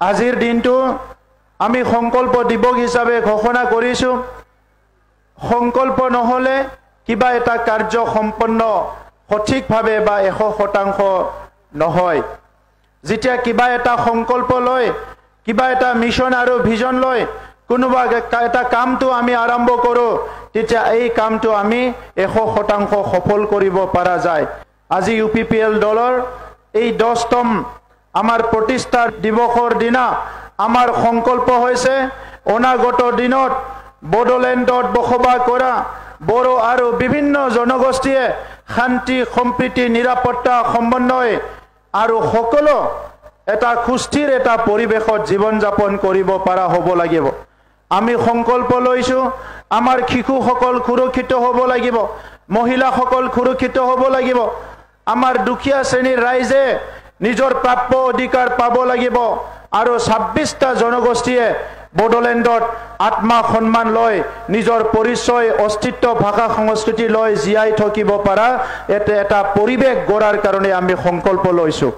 আজিৰ দিনটো আমি সংকল্প দিৱস হিচাপে ঘোষণা কৰিছোঁ সংকল্প নহলে কিবা এটা কাৰ্য সম্পন্ন সঠিকভাৱে বা 100% নহয় যেতিয়া কিবা এটা সংকল্প লয় কিবা এটা মিশন আৰু ভিজন লয় কোনোবা এটা কামটো আমি আৰম্ভ কৰো তেতিয়া এই কামটো আমি 100% সফল কৰিব পৰা যায় আজি UPPL দলৰ এই 10তম আমাৰ প্ৰতিষ্ঠা দিৱসৰ দিনা আমাৰ সংকল্প হৈছে অনাগত দিনত বড়োলেণ্ডত বসবাস কৰা বড়ো আৰু বিভিন্ন জনগোষ্ঠীয়ে শান্তি সম্প্ৰীতি নিৰাপত্তা সমন্বয় আৰু সকলো এটা সুস্থিৰ এটা পৰিবেশত জীৱন যাপন কৰিব পৰা হ'ব লাগিব আমি সংকল্প লৈছো আমাৰ শিশুসকল সুৰক্ষিত হ'ব লাগিব মহিলাসকল সুৰক্ষিত হ'ব লাগিব আমাৰ দুখীয়া শ্ৰেণীৰ ৰাইজে নিজৰ প্ৰাপ্য অধিকাৰ পাব লাগিব আৰু 26টা জনগোষ্ঠীয়ে বড়োলেণ্ডত আত্মা সন্মান লৈ নিজৰ পৰিচয় অস্তিত্ব ভাষা সংস্কৃতি লৈ জীয়াই থাকিব পৰা এটা পৰিবেশ গঢ়াৰ কাৰণে আমি সংকল্প লৈছো